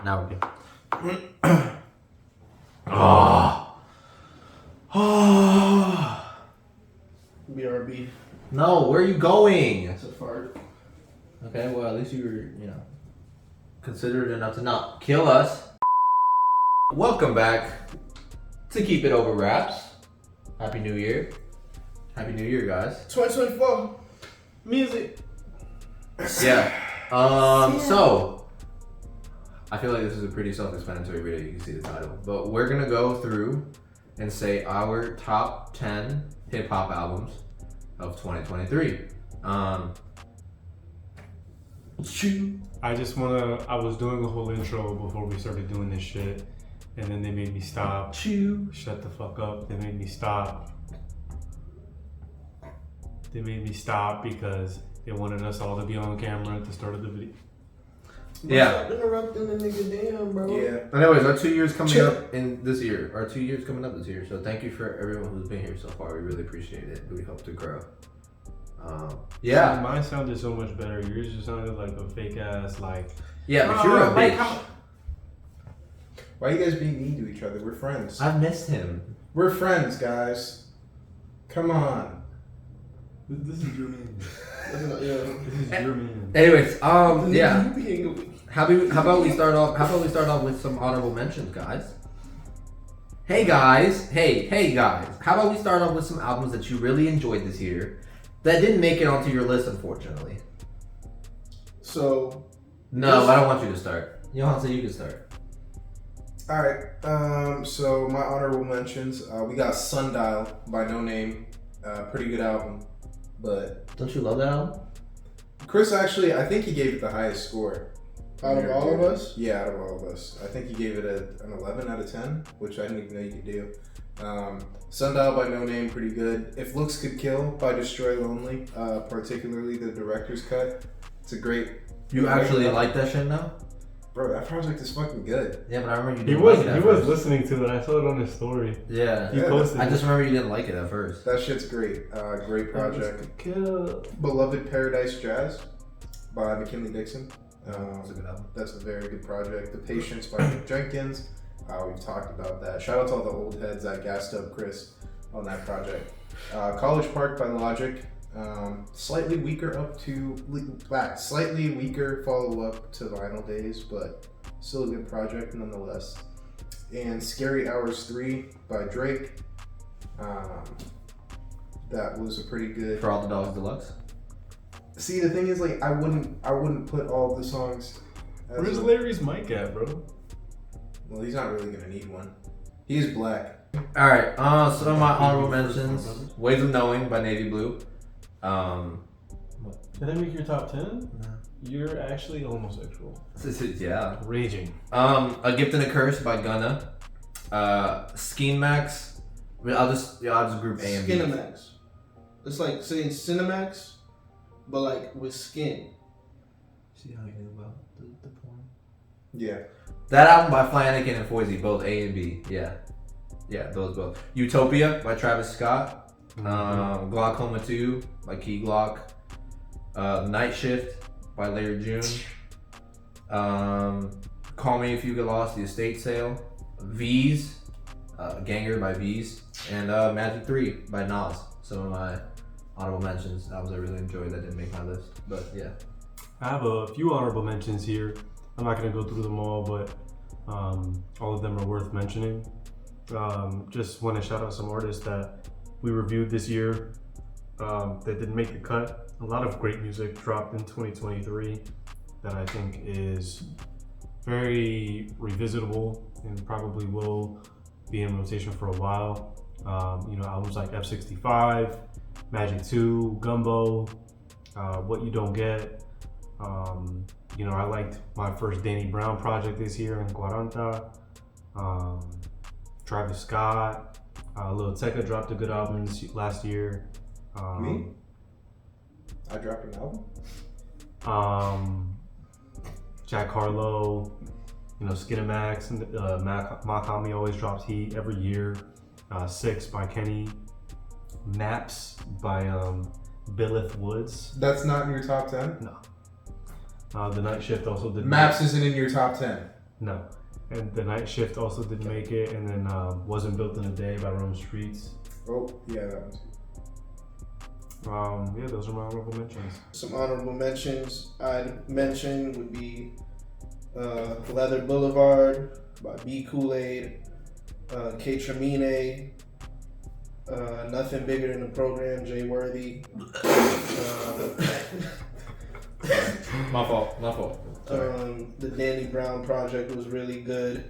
now we're good. BRB. No, where are you going? It's a fart. Okay, well, at least you were, considerate enough to not kill us. Welcome back to Keep It Over Wraps. Happy New Year. Happy New Year, guys. 2024. Music. Yeah. So, I feel like this is a pretty self-explanatory video. You can see the title. But we're going to go through and say our top 10 hip-hop albums of 2023. I was doing a whole intro before we started doing this shit, and then they made me stop. Shut the fuck up. They made me stop. They made me stop because they wanted us all to be on camera at the start of the video. Yeah. Stop interrupting the nigga, damn, bro. Yeah. Anyways, our 2 years coming up this year. So thank you for everyone who's been here so far. We really appreciate it. We hope to grow. Yeah. Mine sounded so much better. Yours just sounded like a fake ass, like. Yeah, but you're a bitch. Why are you guys being mean to each other? We're friends. I've missed him. We're friends, guys. Come on. This is your man. Yeah. This is your man. Anyways, yeah. You How about we start off with some honorable mentions, guys? Hey guys. How about we start off with some albums that you really enjoyed this year that didn't make it onto your list, unfortunately. So. No, I don't want you to start. Yohance, you can start. All right. So my honorable mentions. We got Sundial by No Name. Pretty good album, but Don't you love that album? Chris actually, I think he gave it the highest score. Out of all of us? Yeah, out of all of us. I think he gave it an 11 out of 10, which I didn't even know you could do. Sundial by No Name, pretty good. If Looks Could Kill by Destroy Lonely, particularly the director's cut. It's a great... You actually like that shit now? Bro, that project is fucking good. Yeah, but I remember you He didn't was like it at he was first. listening to it. I saw it on his story. Yeah. He posted. I just remember you didn't like it at first. That shit's great. Great project. Kill. Beloved Paradise Jazz by McKinley Dixon. It's a good album. That's a very good project. The Patience by Nick Jenkins. We've talked about that. Shout out to all the old heads that gassed up Chris on that project. College Park by Logic. Slightly weaker follow up to Vinyl Days, but still a good project nonetheless. And Scary Hours 3 by Drake. That was a pretty good. For All the Dogs Deluxe? See, the thing is, like, I wouldn't put all the songs. Where's Larry's mic at, bro? Well, he's not really gonna need one. He is black. Alright, some of my honorable mentions. Ways of Knowing by Navy Blue. Did that make your top 10? No. You're actually homosexual. Yeah. Raging. A Gift and a Curse by Gunna. Scheme Max. I'll just group A and B. Skinemax. It's like saying Cinemax, but like with skin. See how you knew about the porn? Yeah. That album by Flanagan and Foisey, both A and B. Yeah, those both. Utopia by Travis Scott. Glaucoma 2 by Key Glock. Night Shift by Larry June. Call Me If You Get Lost, The Estate Sale. V's, Ganger by V's. And Magic 3 by Nas. Some of my honorable mentions, albums I really enjoyed that didn't make my list. But yeah. I have a few honorable mentions here. I'm not going to go through them all, but all of them are worth mentioning. Just want to shout out some artists that we reviewed this year that didn't make the cut. A lot of great music dropped in 2023 that I think is very revisitable and probably will be in rotation for a while. Albums like F65, Magic 2, Gumbo, What You Don't Get. I liked my first Danny Brown project this year in Quaranta. Travis Scott, Lil Tecca dropped a good album last year. Me? I dropped an album? Jack Harlow, Skinemax, and Makami always drops heat every year. 6 by Kenny. Maps by Billith Woods. That's not in your top 10? No. The Night Shift also did. Maps isn't in your top 10. No. And The Night Shift also didn't make it, and then Wasn't Built in a Day by Rome Streets. Oh, yeah, that one too. Yeah, those are my honorable mentions. Some honorable mentions I'd mention would be Leather Boulevard by B. Kool-Aid, K. Tremine, Nothing Bigger Than the Program, Jay Worthy. My fault. The Danny Brown Project was really good.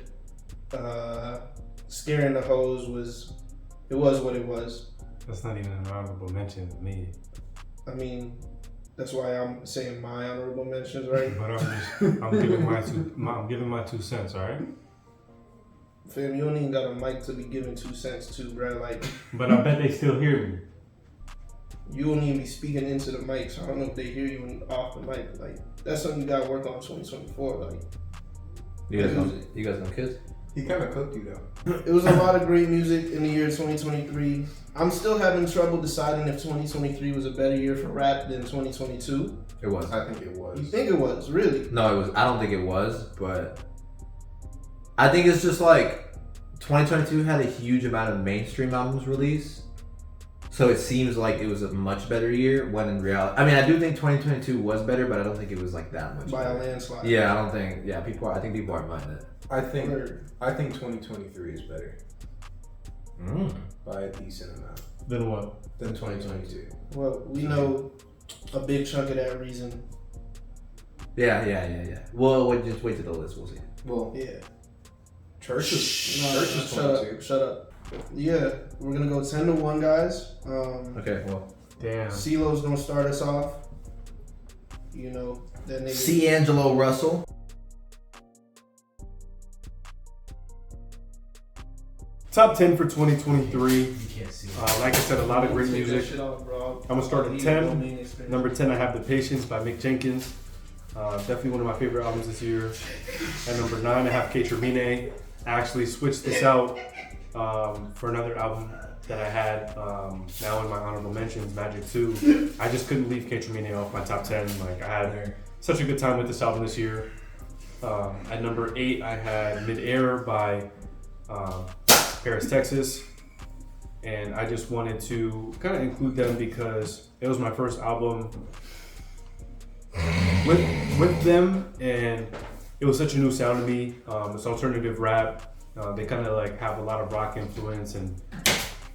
Scaring the Hoes was what it was. That's not even an honorable mention to me. I mean, that's why I'm saying my honorable mentions, right? But I'm giving my 2 cents, all right? Fam, you don't even got a mic to be giving 2 cents to, bro. Like, But I bet they still hear me. you don't even be speaking into the mic, so I don't know if they hear you when you off the mic. Like, that's something you gotta work on in 2024. Like, You guys gonna kiss? He kind of cooked you though. it was a lot of great music in the year 2023. I'm still having trouble deciding if 2023 was a better year for rap than 2022. It was. I think it was. You think it was, really? No, it was. I don't think it was, but I think it's just like 2022 had a huge amount of mainstream albums released, so it seems like it was a much better year. When in reality, I mean, I do think 2022 was better, but I don't think it was like that much. By better. a landslide. Yeah, I don't think. Yeah, I think people aren't minding it. I think 2023 is better by a decent amount Then what? than 2022. Well, we know a big chunk of that reason. Yeah. Well, just wait till the list. We'll see. Well, Yeah. Church is Shut 22. Shut up. Yeah, we're gonna go 10-1, guys. Okay. Well, Damn. CeeLo's gonna start us off. You know that nigga. C. Angelo Russell. Top 10 for 2023. Like I said, a lot of great Take that music. shit off, bro. I'm gonna start at Leave 10. no meaning experience. Number 10, I have The Patience by Mick Jenkins. Definitely one of my favorite albums this year. At number 9, I have K. Tremine. I actually switched this out for another album that I had now in my honorable mentions, Magic 2. I just couldn't leave K. Tremine off my top 10. Like, I had such a good time with this album this year. At number 8, I had Midair by Paris, Texas. And I just wanted to kind of include them because it was my first album with them, and it was such a new sound to me. It's alternative rap. They kind of like have a lot of rock influence, and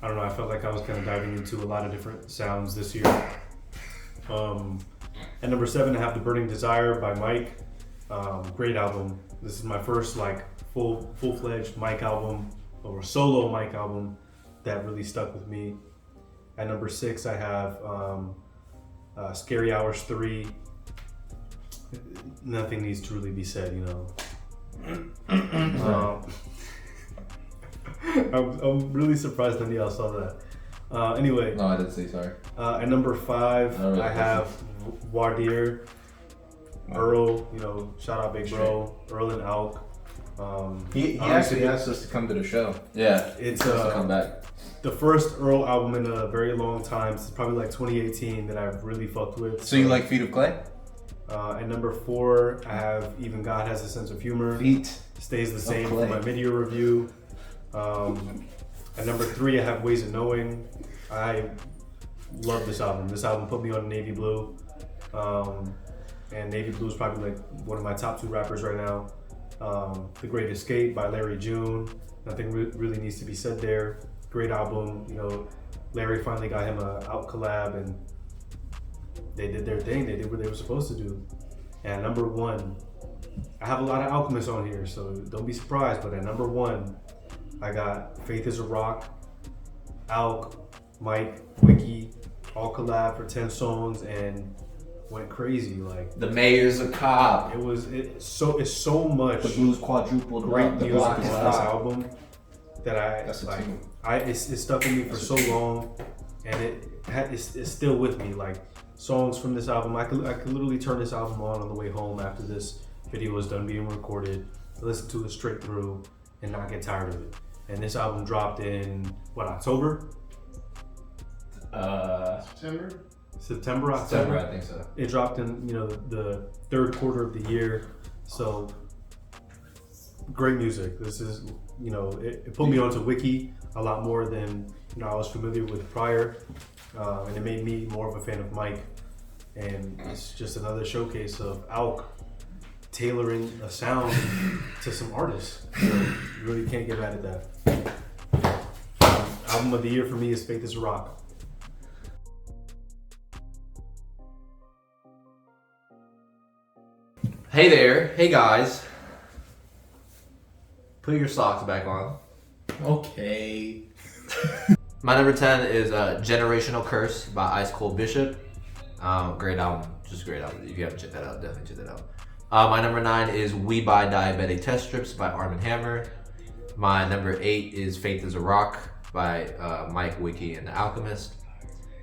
I don't know, I felt like I was kind of diving into a lot of different sounds this year. At number 7, I have The Burning Desire by Mike. Great album. This is my first like full-fledged Mike album, or solo Mike album, that really stuck with me. At number 6, I have Scary Hours 3. Nothing needs to really be said, you know. I'm really surprised none of y'all saw that. Anyway. No, I didn't say sorry. At number 5, I have Wardir. Earl, you know, shout out Big Bro, Earl and Alk. He actually asked us to come to the show. Yeah, It's come back. the first Earl album in a very long time. It's probably like 2018 that I've really fucked with. So you like Feet of Clay? At number 4, I have Even God Has a Sense of Humor. Feet. Stays the same Clay. for my mid-year review. At number 3, I have Ways of Knowing. I love this album. This album put me on Navy Blue. And Navy Blue is probably like one of my top 2 rappers right now. The Great Escape by Larry June. Nothing really needs to be said there. Great album. You know, Larry finally got him a out collab, and they did their thing. They did what they were supposed to do. And number 1, I have a lot of Alchemists on here, so don't be surprised. But at number 1, I got Faith is a Rock, Alk, Mike, Wiki, all collab for 10 songs, and went crazy. Like, The Mayor's a Cop. it's so much The Blues quadrupled. great The music Block on is this Hot. album that That's a like. team. It's stuck with me for so long, and it's still with me. Like, songs from this album, I could literally turn this album on the way home after this video is done being recorded, listen to it straight through, and not get tired of it. And this album dropped in October? September, October. September, I think so. It dropped in the third quarter of the year. So great music. This is, it put me onto Wiki a lot more than I was familiar with prior, and it made me more of a fan of Mike. And it's just another showcase of Alk tailoring a sound to some artists. So you really can't get mad at that. Album of the year for me is Faith is a Rock. Hey there, hey guys. Put your socks back on. Okay. My number 10 is Generational Curse by Ice Cold Bishop. Great album, just great album. If you haven't checked that out, definitely check that out. My number 9 is We Buy Diabetic Test Strips by Arm & Hammer. My number 8 is Faith is a Rock by Mike, Wiki, and The Alchemist.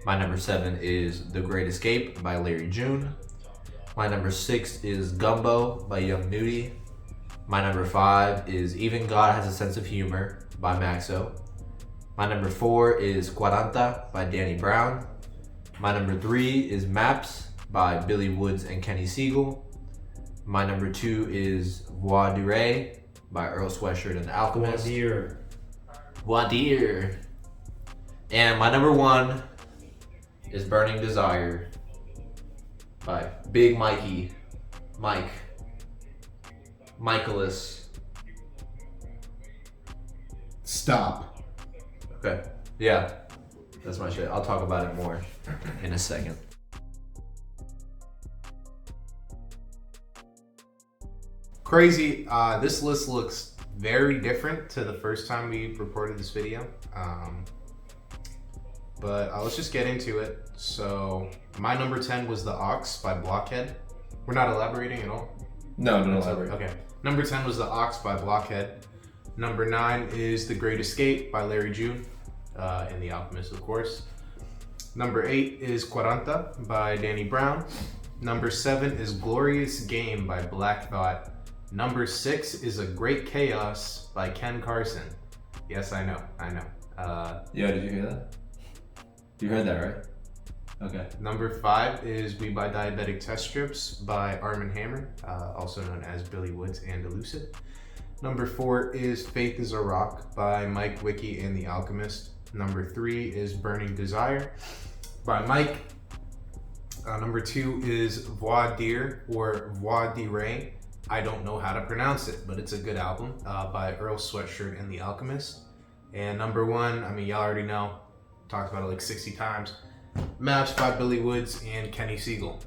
My number 7 is The Great Escape by Larry June. My number 6 is Gumbo by Young Nudie. My number 5 is Even God Has a Sense of Humor by Maxo. My number 4 is Quaranta by Danny Brown. My number 3 is Maps by Billy Woods and Kenny Siegel. My number 2 is Voix du Ré by Earl Sweatshirt and The Alchemist. Voir dire. And my number 1 is Burning Desire by Big Mikey, Mike, Michaelis. Stop. Okay, yeah, that's my shit. I'll talk about it more in a second. Crazy. This list looks very different to the first time we recorded this video. But let's just get into it. So my number 10 was The Ox by Blockhead. We're not elaborating at all? No, don't elaborate. Okay. Number 10 was The Ox by Blockhead. Number 9 is The Great Escape by Larry June, and The Alchemist, of course. Number 8 is Quaranta by Danny Brown. Number 7 is Glorious Game by Black Thought. Number 6 is A Great Chaos by Ken Carson. Yes, I know. Yeah, did you hear that? You heard that, right? Okay. Number 5 is We Buy Diabetic Test Strips by Arm & Hammer, also known as Billy Woods and Elucid. Number 4 is Faith is a Rock by Mike, Wiki, and The Alchemist. Number 3 is Burning Desire by Mike. Number 2 is Voix dire or Voix du Ré. I don't know how to pronounce it, but it's a good album by Earl Sweatshirt and The Alchemist. And number 1, I mean, y'all already know, talked about it like 60 times, Maps by Billy Woods and Kenny Siegel.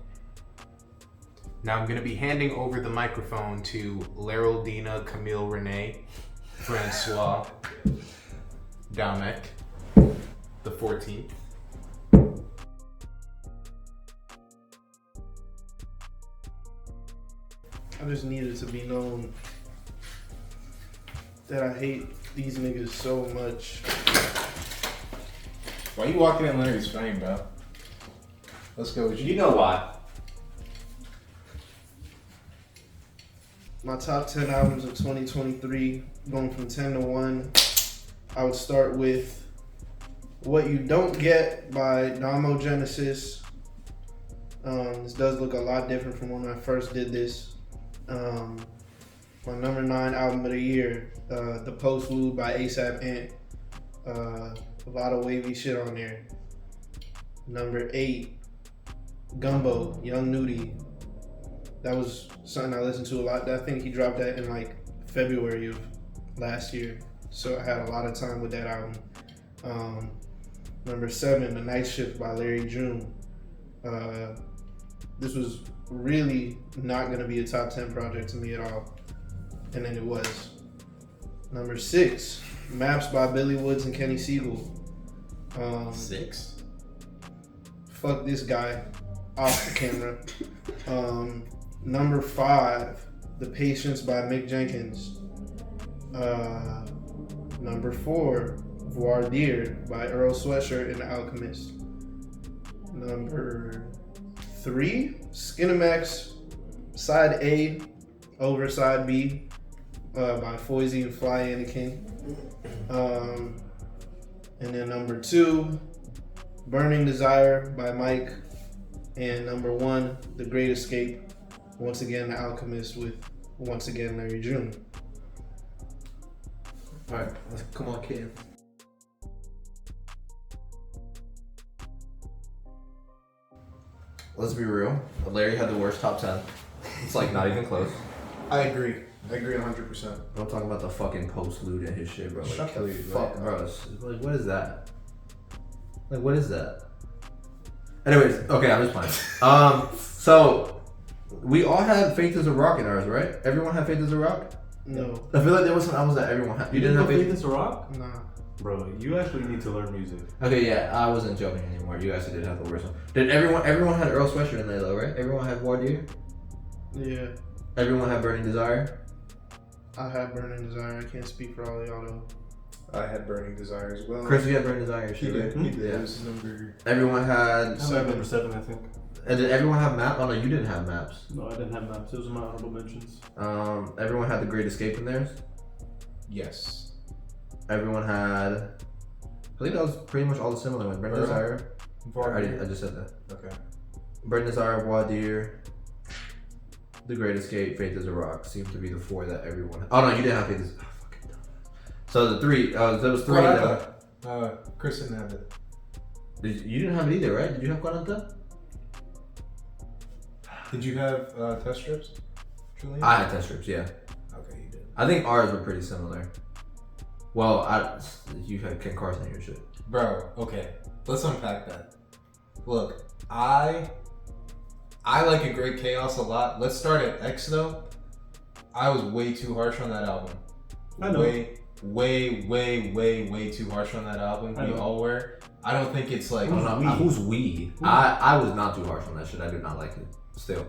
Now I'm going to be handing over the microphone to Leraldina Camille Renee Francois Damek, the 14th. I just needed to be known that I hate these niggas so much. Why you walking in Larry's frame, bro? Let's go with you. You know why? My top 10 albums of 2023, going from 10 to 1. I would start with What You Don't Get by Damo Genesis. This does look a lot different from when I first did this. My number 9 album of the year, The Postlude by ASAP Ant. A lot of wavy shit on there. Number 8, Gumbo, Young Nudie. That was something I listened to a lot. I think he dropped that in like February of last year. So I had a lot of time with that album. Number 7, The Night Shift by Larry June. This was really not going to be a top 10 project to me at all. And then it was. Number 6, Maps by Billy Woods and Kenny Siegel. 6? Fuck this guy off the camera. Number 5, The Patience by Mick Jenkins. Number 4, Voir dire by Earl Sweatshirt and The Alchemist. Number 3, Skinamax Side A over Side B by Foisey and Fly Anakin. And then number 2, Burning Desire by Mike. And number 1, The Great Escape, once again The Alchemist with once again Larry June. All right, let's come on, kid. Let's be real. Larry had the worst top 10. It's like not even close. I agree. I agree 100%. I'm talking about the fucking postlude and his shit, bro. Like, Shut kill the you, fuck bro. Like, what is that? Like, what is that? Anyways, okay, I'm just playing. So we all had Faith is a Rock in ours, right? Everyone had Faith is a Rock. No. I feel like there was some albums that everyone had. You didn't have know Faith is a Rock? Nah. Bro, you actually need to learn music. Okay, yeah, I wasn't joking anymore. You actually did have the worst one. Did everyone had Earl Sweatshirt in there though, right? Everyone had Voir Dire? Yeah. Everyone had Burning Desire? I had Burning Desire. I can't speak for all of y'all though. I had Burning Desire as well. Chris, you had Burning Desire, He shit, did. right? He did. Yeah. It was number. Everyone had I had number 7, I think. And did everyone have Maps? Oh no, you didn't have Maps. No, I didn't have Maps. Those are my honorable mentions. Everyone had The Great Escape in theirs. Yes. Everyone had. I think that was pretty much all the similar ones. Burning Earl? Desire. Voir I Dire. just said that. Okay. Burning Desire, Voir Dire, The Great Escape, Faith is a Rock seem to be the 4 that everyone had. Oh no, you didn't have Faith is. Oh, fucking dumbass. So the 3, there was 3 What I that. thought. Chris didn't have it. You didn't have it either, right? Did you have Quaranta? Did you have test strips, Julian? I had test strips, yeah. Okay, you did. I think ours were pretty similar. Well, you had Ken Carson in your shit. Bro, okay. Let's unpack that. Look, I like A Great Chaos a lot. Let's start at X though. I was way too harsh on that album. I know. Way too harsh on that album. I We know. all were. I don't think it's like. Oh, no, who's we? I was not too harsh on that shit. I did not like it. Still.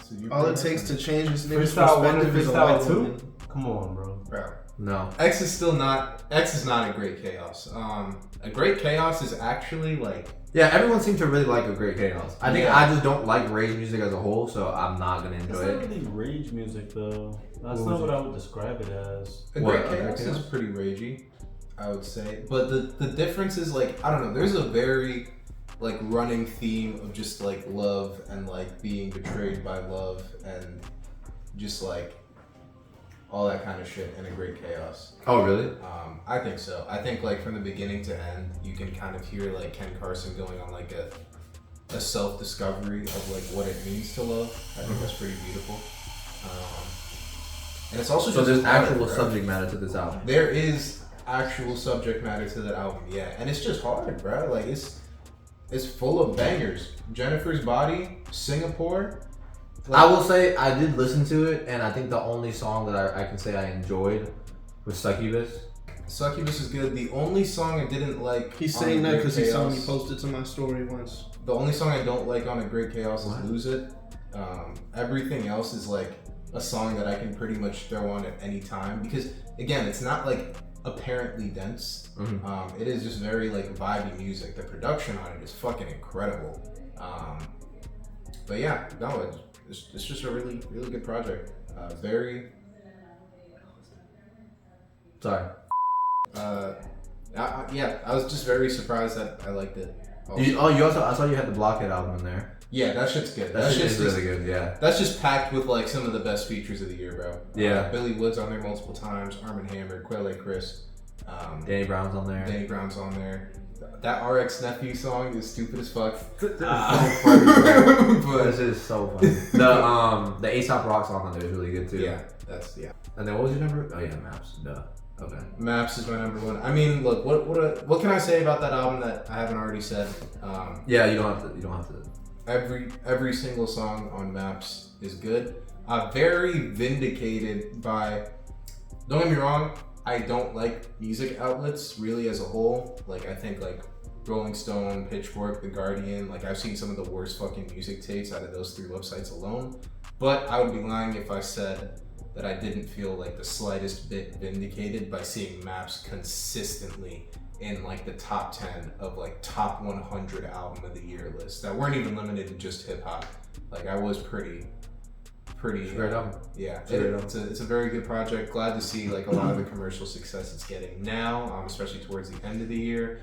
So you All it pretty takes much- to change this nigga's Freestyle 1 and perspective is a Freestyle white 2? woman. Come on, bro. Bro. No. X is still not. X is not A Great Chaos. A Great Chaos is actually like. Yeah, everyone seemed to really like A Great Chaos. I think Yeah. I just don't like rage music as a whole, so I'm not gonna It's enjoy not it. really rage music though. That's What not was what it? I would describe it as. A What, Great A Great Chaos is Chaos? pretty ragey, I would say. But the difference is like I don't know. There's a very like running theme of just like love and like being betrayed by love and just like all that kind of shit in A Great Chaos. Oh, really? I think so. I think like from the beginning to end, you can kind of hear like Ken Carson going on like a self-discovery of like what it means to love. I think that's pretty beautiful. And it's also So just there's hard, actual bro. subject matter to this album. There is actual subject matter to that album, yeah, and it's just hard, bro. Like it's full of bangers. Jennifer's Body, Singapore. I will say I did listen to it, and I think the only song that I can say I enjoyed was Succubus. Succubus is good. The only song I didn't like. He's on saying A that Great because he saw me Chaos- posted to my story once. The only song I don't like on A Great Chaos What? is Lose It. Everything else is like a song that I can pretty much throw on at any time because again, it's not like apparently dense. Mhm. It is just very like vibey music. The production on it is fucking incredible. But yeah, no, it's just a really good project. Very. Sorry. Yeah, I was just very surprised that I liked it. You also I saw you had the Blockhead album in there. Yeah, that shit's good. That shit shit's is really good. Yeah. That's just packed with like some of the best features of the year, bro. Yeah. Billy Wood's on there multiple times. Arm & Hammer, Quelle Chris. Danny Brown's on there. Danny Brown's on there. That RX Nephew song is stupid as fuck. So funny, bro. But This is so funny. The Aesop Rock song on there is really good too. yeah. And then what was your number? Oh yeah, Maps. Duh. Okay. Maps is my number one. I mean, look, what can I say about that album that I haven't already said? Yeah, you don't have to. Every single song on Maps is good. Very vindicated by. Don't get me wrong. I don't like music outlets really as a whole. Like I think like Rolling Stone, Pitchfork, The Guardian. Like I've seen some of the worst fucking music tapes out of those 3 websites alone. But I would be lying if I said that I didn't feel like the slightest bit vindicated by seeing Maps consistently in like the top 10 of like top 100 album of the year lists that weren't even limited to just hip hop. Like I was pretty Great album. yeah, It's a great it's a very good project. Glad to see like a lot of the commercial success it's getting now, especially towards the end of the year.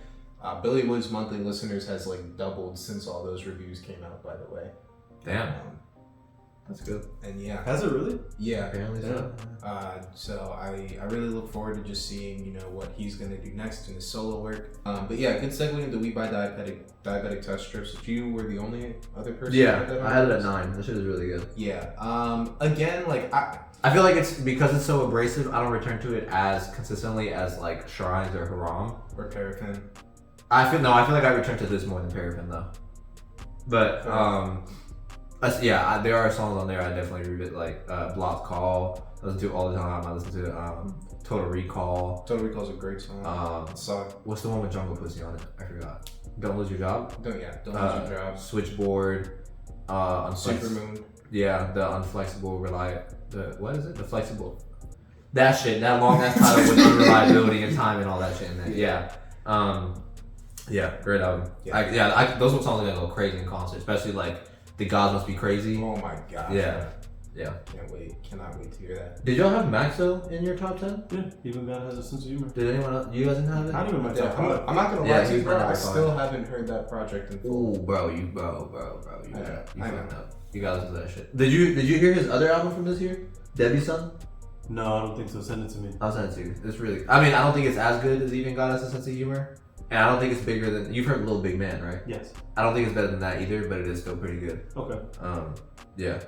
Billy Wood's monthly listeners has like doubled since all those reviews came out. By the way, Damn. That's good. And yeah, Has it really? yeah. Apparently so. So I really look forward to just seeing, you know, what he's gonna do next in his solo work. But yeah, good segue into We Buy Diabetic Test Strips. If you were the only other person. Yeah, that did that I had it on at 9. That shit is really good. Yeah. Again, like I feel like it's because it's so abrasive. I don't return to it as consistently as like Shrines or Haram or Paraffin. I feel like I return to this more than Paraffin though. But there are songs on there I definitely revisit, like Block Call. I listen to all the time. I listen to Total Recall. Total Recall's a great song. What's the one with Jungle Pussy on it? I forgot. Don't Lose Your Job. Don't Lose Your Job. Switchboard. Supermoon. Yeah, the Unflexible what is it? The Flexible. That shit. That long ass title with unreliability and time and all that shit in there. Yeah, great album. Yeah. Those are songs that go crazy in concert, especially like The Gods Must Be Crazy. Oh my god. Yeah. Cannot wait to hear that. Did y'all have Maxo in your top 10? Yeah, even God has a sense of humor. Did anyone else? You guys didn't have it? Not even my top five. I'm not gonna Yeah, lie to you, he's bro. my I number still 5. haven't heard that project in full. Ooh, bro, you I know. fucked up. You gotta listen to that shit. Did you hear his other album from this year? Debbie's Son? No, I don't think so. Send it to me. I'll send it to you. It's really. I mean, I don't think it's as good as Even God Has a Sense of Humor, and I don't think it's bigger than. You've heard Little Big Man, right? Yes. I don't think it's better than that either, but it is still pretty good. Okay. Yeah.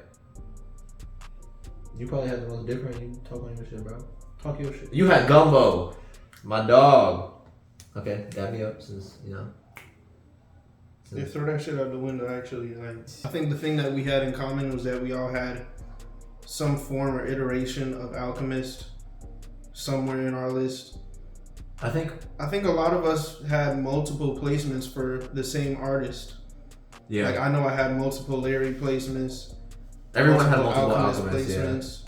You probably had the most different. You talk on your shit, bro. Talk your shit. You had Gumbo, my dog. Okay, dab me up since you know. Yeah, throw that shit out the window. Actually, like I think the thing that we had in common was that we all had some form or iteration of Alchemist somewhere in our list. I think a lot of us had multiple placements for the same artist. Yeah. Like I know I had multiple Larry placements. Everyone had multiple Alchemist placements.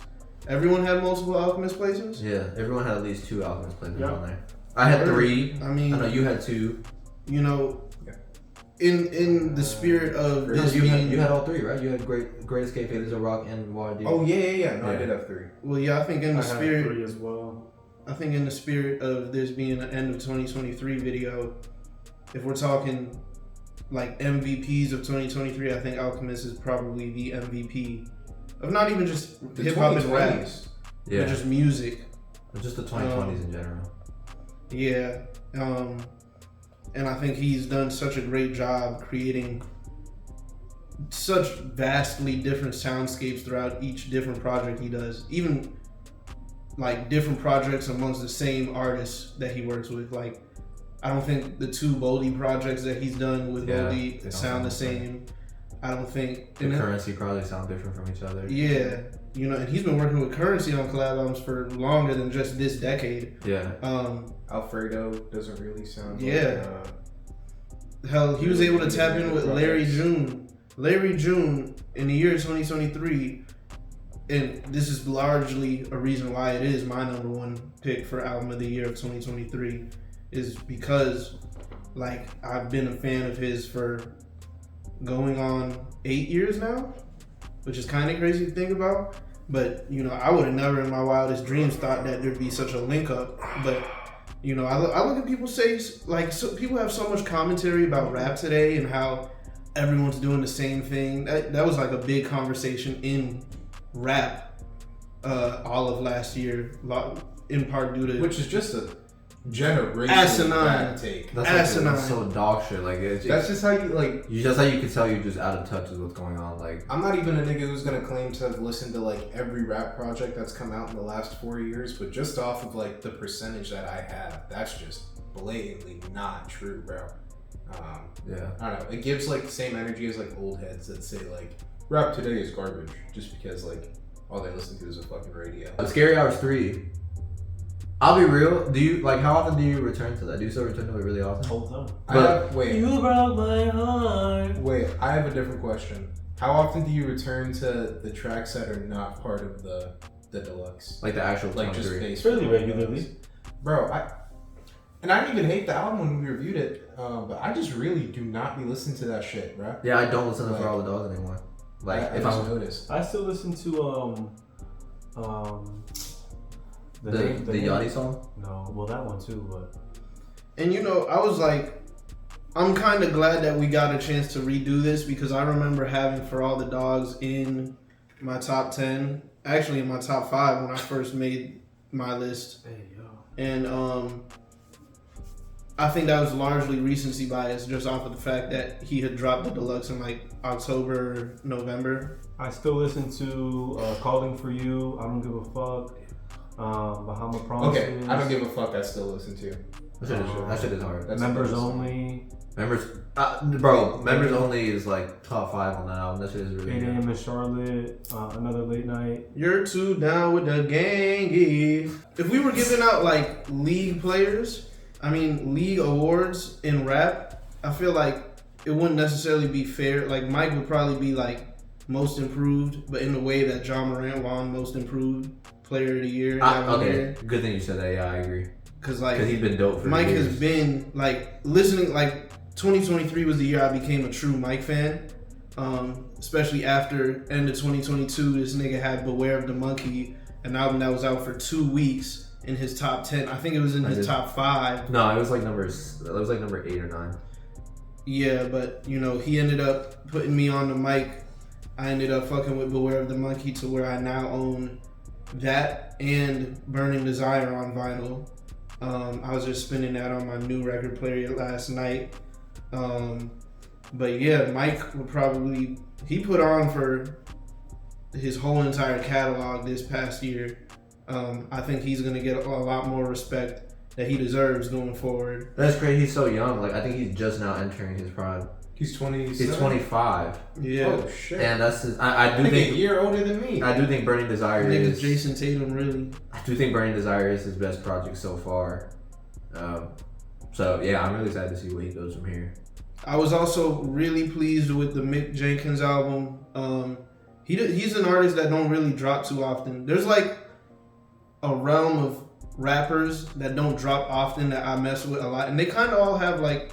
Yeah. Everyone had multiple Alchemist placements? Yeah, everyone had at least 2 Alchemist placements Yeah. on there. I had 3. I mean, I know you had 2. You know, in the spirit of this you had all 3, right? You had Great Escape, Fate is a Rock, and War Deep. Oh yeah. No, I did have 3. Well, yeah, I think in the I spirit had 3 as well. I think in the spirit of this being an end of 2023 video, if we're talking like MVPs of 2023, I think Alchemist is probably the MVP of not even just hip hop and rap, but just music. Just the 2020s in general. Yeah. And I think he's done such a great job creating such vastly different soundscapes throughout each different project he does. Even like different projects amongst the same artists that he works with. Like, I don't think the 2 Boldy projects that he's done with Boldy sound the same. I don't think the Currency probably sound different from each other. Yeah, you know, and he's been working with Currency on collab albums for longer than just this decade. Yeah. Alfredo doesn't really sound. Yeah. Hell, he was able to tap in with Larry June. Larry June in the year 2023, and this is largely a reason why it is my number 1 pick for album of the year of 2023, is because like I've been a fan of his for going on 8 years now, which is kind of crazy to think about. But you know, I would have never in my wildest dreams thought that there'd be such a link up. But you know, I look at people say like people have so much commentary about rap today and how everyone's doing the same thing. That was like a big conversation in rap all of last year, in part due to which is just a generational asinine take. That's so dog shit. Like that's just how you like. That's how you can tell you're just out of touch with what's going on. Like I'm not even a nigga who's gonna claim to have listened to like every rap project that's come out in the last 4 years, but just off of like the percentage that I have, that's just blatantly not true, bro. Yeah. I don't know. It gives like the same energy as like old heads that say like rap today is garbage just because like all they listen to is a fucking radio. Scary Hours 3. I'll be real. Do you like how often do you return to that? Do you still return to it really often? Whole time. You broke my heart. Wait, I have a different question. How often do you return to the tracks that are not part of the deluxe? Like the actual like 23. just bass. Fairly regularly. Bro, I didn't even hate the album when we reviewed it, but I just really do not be listening to that shit, bro. Yeah, I don't listen to For All the Dogs anymore. Like I if I noticed. I still listen to the Yachty song. No, well that one too, but. And you know, I was like, I'm kind of glad that we got a chance to redo this because I remember having For All the Dogs in my top 10, actually in my top 5 when I first made my list. Hey, yo. And I think that was largely recency bias, just off of the fact that he had dropped the deluxe in like October, November. I still listen to Calling for You, I Don't Give a Fuck, Bahama Promises. Okay, I Don't Give a Fuck. I still listen to. That shit is hard. That's Members a good song. Only, Members Only is like top 5 on that album. That shit is really 8 good. a.m. in Charlotte, Another Late Night. You're too down with the gangy. If we were giving out like league players, league awards in rap, I feel like it wouldn't necessarily be fair. Like Mike would probably be like most improved, but in the way that John Morant won most improved player of the year. Okay, good thing you said that. Yeah, I agree. Because he's been dope for Mike years. has been like listening. Like 2023 was the year I became a true Mike fan. Especially after end of 2022, this nigga had Beware of the Monkey, an album that was out for 2 weeks in his top 10. I think it was in his top 5. No, it was like number 8 or 9. Yeah, but you know, he ended up putting me on the mic. I ended up fucking with Beware of the Monkey to where I now own that and Burning Desire on vinyl. I was just spinning that on my new record player last night. But yeah, Mike would probably, he put on for his whole entire catalog this past year. I think he's going to get a lot more respect that he deserves going forward. That's crazy. He's so young. Like I think he's just now entering his prime. He's 20. He's 25. Yeah. Oh shit. And that's his, I do think think a year older than me. I do think Burning Desire Niggas is Jason Tatum, really. I do think Burning Desire is his best project so far. So yeah, I'm really excited to see where he goes from here. I was also really pleased with the Mick Jenkins album. He's an artist that don't really drop too often. There's like a realm of rappers that don't drop often that I mess with a lot, and they kind of all have like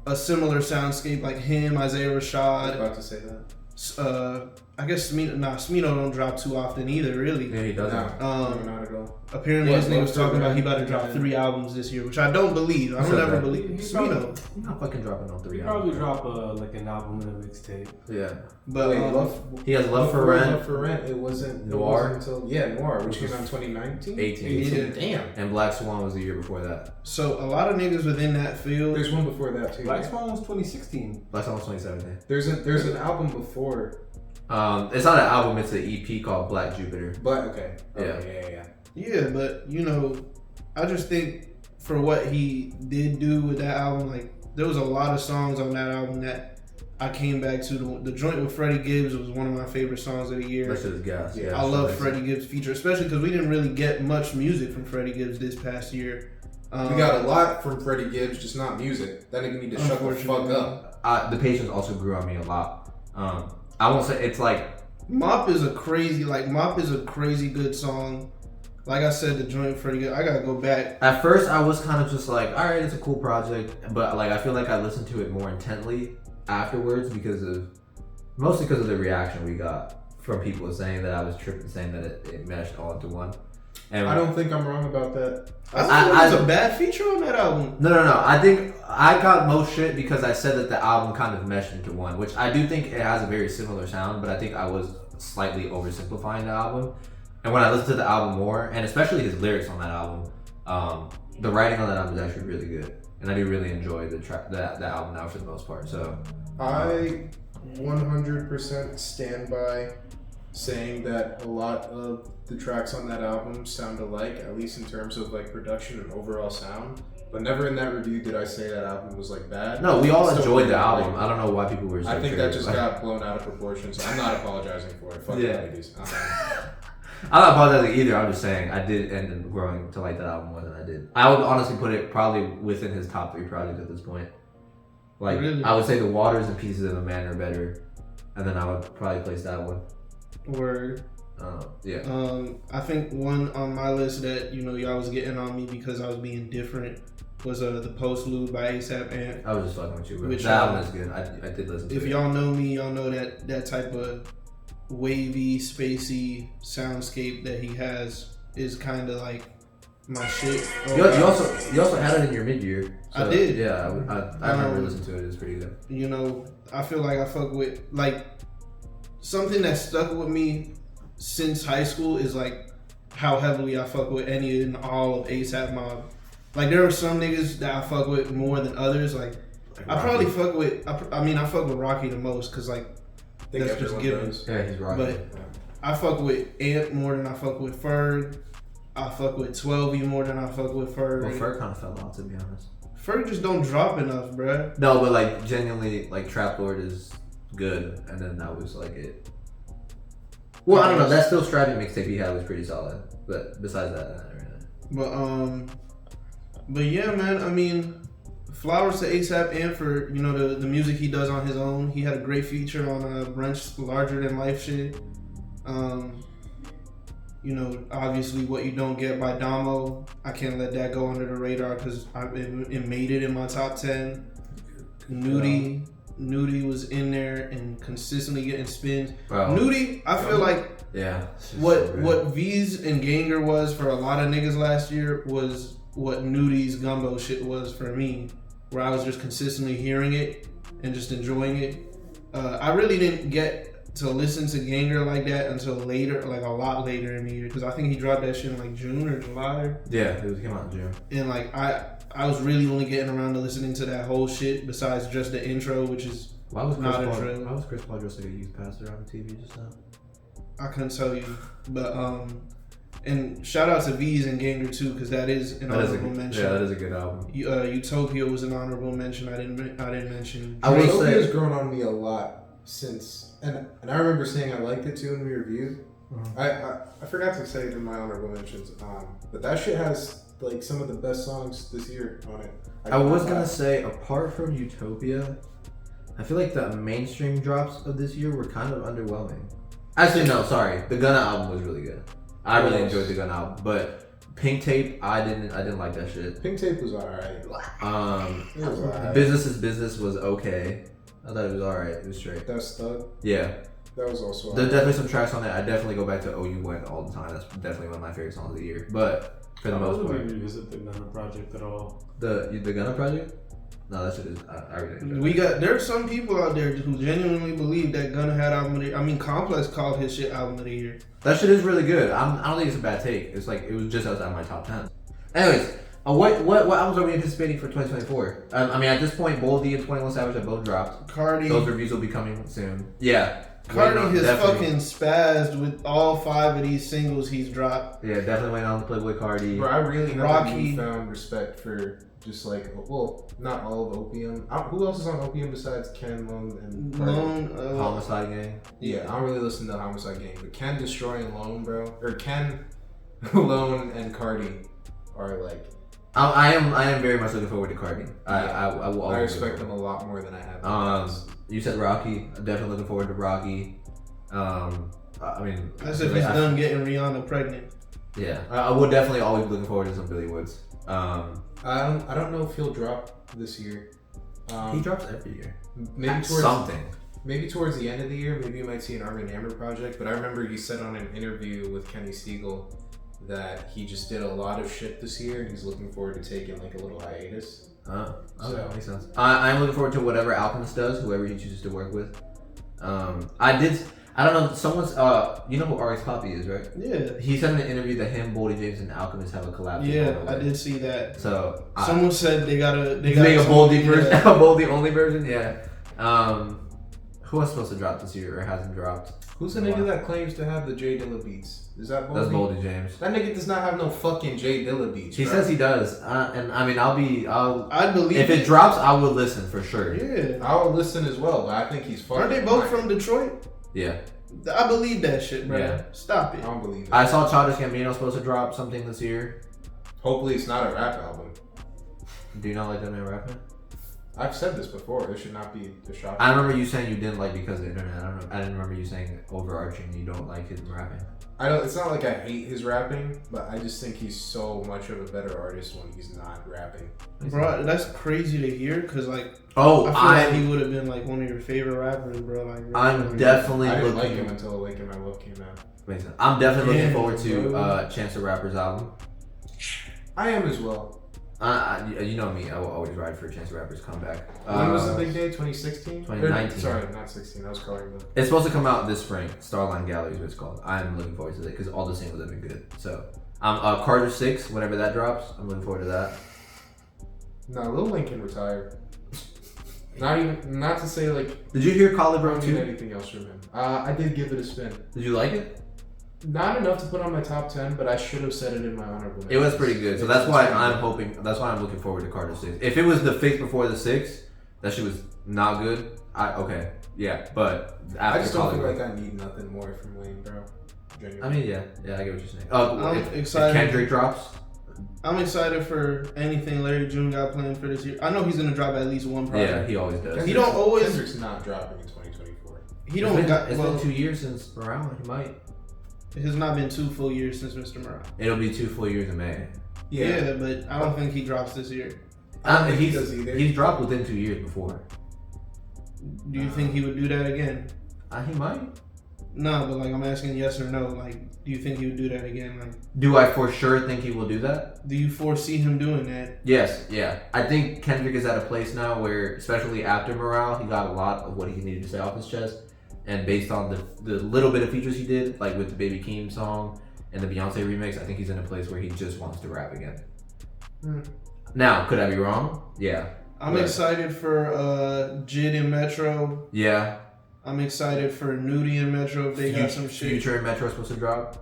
a similar soundscape, like him, Isaiah I was Rashad. about to say that. I guess Smino don't drop too often either, really. Yeah, he doesn't. No, not at all. Apparently, What, this nigga was Love talking to about he Rap? about to drop 3 albums this year, which I don't believe. I don't So ever bad. believe He's Smino. I'm not fucking dropping on 3 He probably albums. drop like an album and a mixtape. Yeah. But Wait, He has Love for Before Rent, Love for Rent. It wasn't Noir? It wasn't until Noir, which came out in 2019. 18. Yeah. Damn. And Black Swan was the year before that. So a lot of niggas within that field. There's one before that too. Black Swan was 2016. Black Swan was 2017. There's an album before. It's not an album, it's an EP called Black Jupiter. But okay. Yeah. Yeah, but you know, I just think for what he did do with that album, like there was a lot of songs on that album that I came back to. The joint with Freddie Gibbs was one of my favorite songs of the year. That shit is gas. Yeah, I love Freddie. Freddie Gibbs feature, especially because we didn't really get much music from Freddie Gibbs this past year. We got a lot from Freddie Gibbs, just not music. That nigga need to shut the fuck up. The patience also grew on me a lot. I won't say it's like Mop is a crazy good song. Like I said, the joint with Freddie Gibbs, I gotta go back. at first I was kind of just like, all right, it's a cool project, but like I feel like I listened to it more intently afterwards mostly because of the reaction we got from people saying that I was tripping, saying that it meshed all into one. And I don't think I'm wrong about that. I think it was a bad feature on that album. No. I think I got most shit because I said that the album kind of meshed into one, which I do think it has a very similar sound, but I think I was slightly oversimplifying the album. And when I listened to the album more, and especially his lyrics on that album, the writing on that album is actually really good, and I do really enjoy the album now for the most part. So I 100% stand by saying that a lot of the tracks on that album sound alike, at least in terms of like production and overall sound. But never in that review did I say that album was like bad. no, we all Still enjoyed really the album. like- I don't know why people were so I think that triggered just by it. got blown out of proportion, so I'm not apologizing for it. Fuck Yeah. the ladies. I'm not apologizing either. I'm just saying I did end up growing to like that album more than I did. I would honestly put it probably within his top 3 projects at this point. Like Really? I would say The Waters and Pieces of a Man are better, and then I would probably place that one. Word. Yeah. I think one on my list that y'all was getting on me because I was being different was the Postlude by ASAP Ant. I was just fucking with you, bro. Which That album is good. I did listen to it. If y'all know me, y'all know that type of wavy, spacey soundscape that he has is kind of like my shit. You also had it in your mid-year. I did. Yeah, I remember listening to it. It was pretty good. I feel like I fuck with like something that stuck with me since high school is like how heavily I fuck with any and all of ASAP Mob. Like there are some niggas that I fuck with more than others. Like I probably fuck with. I fuck with Rocky the most because like that's just given. Yeah, he's Rocky. But I fuck with Ant more than I fuck with Ferg. I fuck with 12E more than I fuck with Ferg. Well, Ferg kind of fell off, to be honest. Ferg just don't drop enough, bruh. No, but like genuinely, like Trap Lord is good, and then that was like it. Well, I don't know. That Still Striving mixtape he had was pretty solid, but besides that, not really. But yeah, man. I mean, flowers to ASAP and for the music he does on his own. He had a great feature on Brunch Larger Than Life shit. Obviously What You Don't Get by Damo. I can't let that go under the radar because it made it in my top 10. Nudie was in there and consistently getting spins. Wow. Nudie, I feel like what V's and Ganger was for a lot of niggas last year was what Nudie's Gumbo shit was for me, where I was just consistently hearing it and just enjoying it. I really didn't get to listen to Ganger like that until later, like a lot later in the year, because I think he dropped that shit in like June or July. Yeah, it came out in June. And like I was really only getting around to listening to that whole shit besides just the intro, which is not a trail. Why was Chris Paul dressed like a youth pastor on TV just now? I couldn't tell you, but and shout out to V's and Ganger too, because that is an honorable mention. Yeah, that is a good album. Utopia was an honorable mention. I didn't mention. Utopia's grown on me a lot since, and I remember saying I liked it too when we reviewed. I forgot to say it in my honorable mentions, but that shit has like some of the best songs this year on it. I was gonna say, apart from Utopia, I feel like the mainstream drops of this year were kind of underwhelming. Actually, no, sorry. The Gunna album was really good. I really enjoyed the Gunna album, but Pink Tape, I didn't like that shit. Pink Tape was alright. It was alright. Business is Business was okay. I thought it was alright. It was straight. That's Thug. Yeah. That was also There's definitely some tracks on it. I definitely go back to Oh You Went all the time. That's definitely one of my favorite songs of the year. But for the most part, I don't really revisit the Gunna project at all. The Gunna project? No, that shit is. I really enjoy it. There's some people out there who genuinely believe that Gunna had album of the year. I mean, Complex called his shit album of the year. That shit is really good. I don't think it's a bad take. It's like it was just outside my top 10. Anyways, what albums are we anticipating for 2024? I mean, at this point, Boldy and 21 Savage have both dropped. Cardi. Those reviews will be coming soon. Yeah. Cardi has fucking spazzed with all 5 of these singles he's dropped. Yeah, definitely waiting on Playboy Cardi. Bro, I really have Rocky. found respect for just like, well, not all of Opium. Who else is on Opium besides Ken, Lone, and Cardi? Homicide Gang. Yeah, I don't really listen to Homicide Gang, but Ken, Destroy, and Lone, bro, or Ken, Lone, and Cardi are like. I am very much looking forward to Cardi. I will always. I respect them a lot more than I have. You said Rocky. I'm definitely looking forward to Rocky. I mean, as if he's done getting Rihanna pregnant. Yeah, I would definitely always be looking forward to some Billy Woods. I don't know if he'll drop this year. He drops every year. Maybe towards the end of the year, maybe you might see an Armie Hammer project. But I remember he said on an interview with Kenny Siegel that he just did a lot of shit this year and he's looking forward to taking like a little hiatus. Okay, makes sense. I'm looking forward to whatever Alchemist does, whoever he chooses to work with. I don't know, someone's, you know who RX Poppy is, right? Yeah. He said in an interview that him, Boldy James, and Alchemist have a collab. Yeah, I did see that. So someone said they gotta make a Boldy version, a Boldy only version. Yeah. Who was supposed to drop this year or hasn't dropped? Who's the nigga that claims to have the J Dilla beats? Is that Boldy? That's Boldy James. That nigga does not have no fucking J Dilla beats. He says he does, and I mean, I'd believe if it drops, I would listen for sure. Yeah, I would listen as well, but I think he's fucking. Aren't they both from Detroit? Yeah. I believe that shit, bro. Yeah. Stop it. I don't believe it. I saw Childish Gambino supposed to drop something this year. Hopefully, it's not a rap album. Do you not like that man rapping? I've said this before. It should not be a shock. I remember you saying you didn't like because of the internet. I didn't remember you saying overarching you don't like his rapping. It's not like I hate his rapping, but I just think he's so much of a better artist when he's not rapping. Bro, that's crazy to hear because like I feel like he would have been like one of your favorite rappers, bro. Like I'm definitely I didn't looking. like him until Awaken My Love came out. Makes sense. I'm definitely looking forward to Chance the Rapper's album. I am as well. You know me. I will always ride for Chance the Rapper's comeback. When was the big day? 2016? 2019. Sorry, not 16. I was calling the. It's supposed to come out this spring. Starline Gallery is what it's called. I'm looking forward to it because all the singles have been good. So, Carter 6, whenever that drops, I'm looking forward to that. No, Lil Wayne can retire. Not to say like. Did you hear I Collarbone don't need 2? anything else from him. I did give it a spin. Did you like it? Not enough to put on my top 10, but I should have said it in my honorable mentions. It was pretty good. So that's why I'm hoping. That's why I'm looking forward to Carter 6. If it was the 5th before the 6th, that shit was not good. Okay, yeah, but after I just don't feel Collarbone, like I need nothing more from Wayne, bro. Genuinely. I mean, yeah, I get what you're saying. I'm If excited. Kendrick drops, I'm excited for anything Larry June got planned for this year. I know he's gonna drop at least one project. yeah, he always does. He don't always. Kendrick's not dropping in 2024. He don't got. It's Well, been 2 years since Morale. He might. it has not been 2 full years since Mr. Morale. It'll be 2 full years in May. Yeah, but I don't think he drops this year. I don't think he does either. He's dropped within 2 years before. Do you think he would do that again? He might. No, but like I'm asking yes or no. Like, do you think he would do that again? Like, Do I for sure think he will do that? do you foresee him doing that? Yes, yeah. I think Kendrick is at a place now where, especially after Morale, he got a lot of what he needed to say off his chest. And based on the little bit of features he did, like with the Baby Keem song and the Beyonce remix, I think he's in a place where he just wants to rap again. Now, could I be wrong? Yeah. I'm Right. excited for Jid and Metro. Yeah. I'm excited for Nudie and Metro if they got some shit. Future and Metro supposed to drop.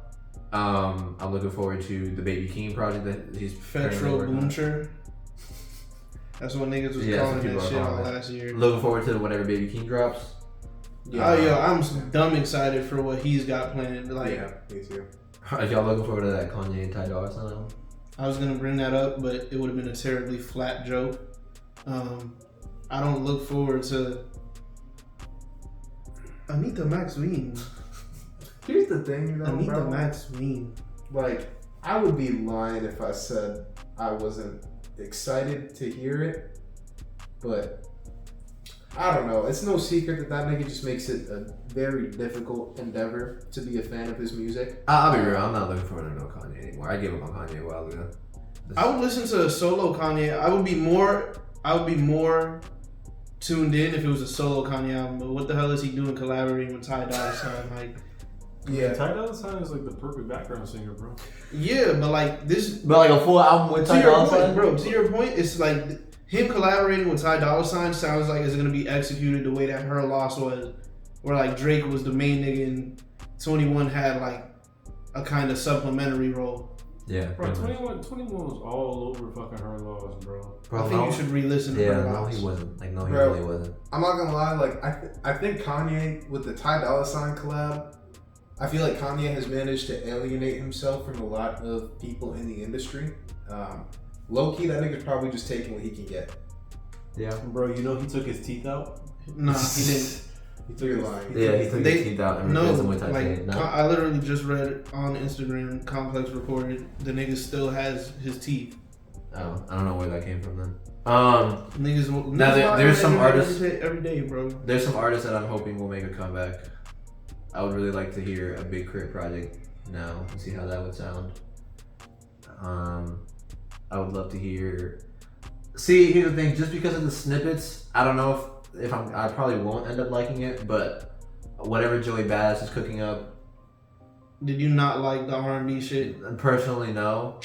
I'm looking forward to the Baby Keem project that he's Fetro currently working on. Boomcher. That's what niggas was Yeah, calling some people that are shit all calling it. last year. Looking forward to whenever Baby Keem drops. Oh, yo, I'm dumb excited for what he's got planned. Like, Yeah, me too. Are y'all looking forward to that Kanye and Ty Dolla $ign album? I was gonna bring that up, but it would have been a terribly flat joke. I don't look forward to Anita Maxine. Here's the thing, though, Anita bro. Maxine. Like, I would be lying if I said I wasn't excited to hear it, but I don't know. It's no secret that nigga just makes it a very difficult endeavor to be a fan of his music. I'll be real. I'm not looking forward to no Kanye anymore. I gave up on Kanye a while ago. I would listen to a solo Kanye. I would be more tuned in if it was a solo Kanye album. But what the hell is he doing collaborating with Ty Dolla $ign? Like, Yeah, Ty Dolla $ign is like the perfect background singer, bro. yeah, but like this. But like a full album with To Ty your Dolla point, $ign, bro. To your point, it's like him collaborating with Ty Dolla $ign sounds like it's gonna be executed the way that Her Loss was, where like Drake was the main nigga and 21 had like a kind of supplementary role. Yeah. Bro, 21 was all over fucking Her Loss, bro. I think you should re-listen to Yeah, Her no, Loss. he wasn't. Like, no, he Bro. really wasn't. I'm not gonna lie, like I think Kanye with the Ty Dolla $ign collab, I feel like Kanye has managed to alienate himself from a lot of people in the industry. Low key, that nigga's probably just taking what he can get. Yeah. Bro, you know he took his teeth out? Nah, he didn't. He took You're his lying. Yeah, he took They- his teeth out and No, replaced them with titanium. like No? I literally just read on Instagram. Complex reported the nigga still has his teeth. Oh, I don't know where that came from then. Niggas. Now, there's some artists- every day, bro. There's some artists that I'm hoping will make a comeback. I would really like to hear a Big Crit project now and see how that would sound. I would love to hear. See, here's the thing. Just because of the snippets, I don't know if I probably won't end up liking it. But whatever Joey Badass is cooking up, Did you not like the R&B shit? personally, no.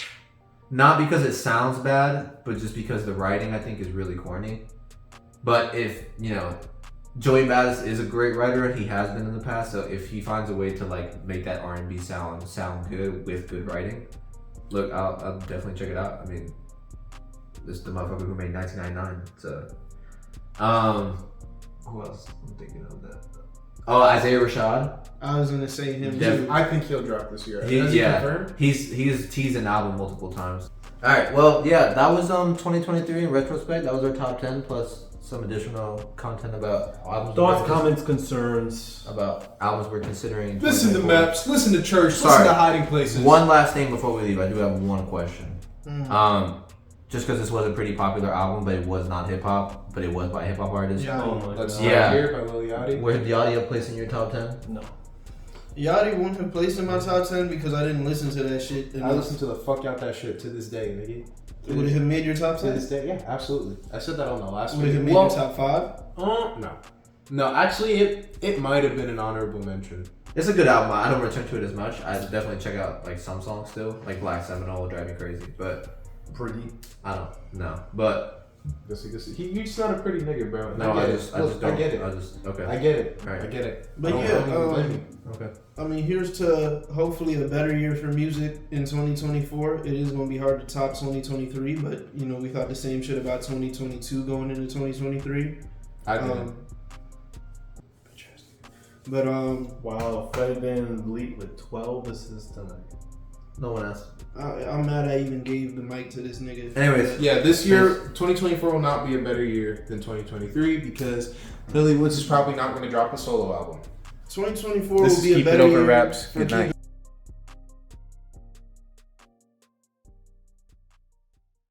Not because it sounds bad, but just because the writing I think is really corny. But if Joey Badass is a great writer, and he has been in the past. So if he finds a way to like make that R&B sound good with good writing, look, I'll definitely check it out. I mean, this is the motherfucker who made 1999. So, who else? I'm thinking of that. Oh, Isaiah Rashad. I was gonna say him Def- too. I think he'll drop this year. He- Has he yeah. confirmed? He's teased an album multiple times. All right, well, yeah, that was 2023 in retrospect. That was our top 10 plus some additional content about albums. Thoughts, we're comments, concerns. about albums we're considering. in Listen to 2024. maps. Listen to church. Sorry. Listen to hiding places. One last thing before we leave, I do have one question. Mm. Just because this was a pretty popular album, but it was not hip hop, but it was by a hip hop artist. Yeah. Oh my Let's god. Yeah. start here by Lil Yachty. Where did Yachty place in your top 10? No. Yachty wouldn't have placed in my top 10 because I didn't listen to that shit. I listen to the fuck out that shit to this day, nigga. Would it have made your top To 10? this day, yeah, absolutely. I said that on the last Would it have video. made your top 5? No. Actually, it might have been an honorable mention. It's a good album. I don't return to it as much. I definitely check out like some songs still, like Black Seminole will drive me crazy. But Pretty. I don't know. But You're just not a pretty nigga, bro. no, I just don't. I get it. Okay. I get it. Right. I get it. But I yeah, don't even blame you. Okay. I mean, here's to hopefully a better year for music in 2024. It is going to be hard to top 2023, but you know, we thought the same shit about 2022 going into 2023. I did. Wow, Fred Van Vliet with 12 assists tonight. No one else. I'm mad I even gave the mic to this nigga. Anyways, Yeah, this year, 2024 will not be a better year than 2023 because Billy Woods is probably not going to drop a solo album. 2024 This will is be a Keep It better Over year Raps. for Good night.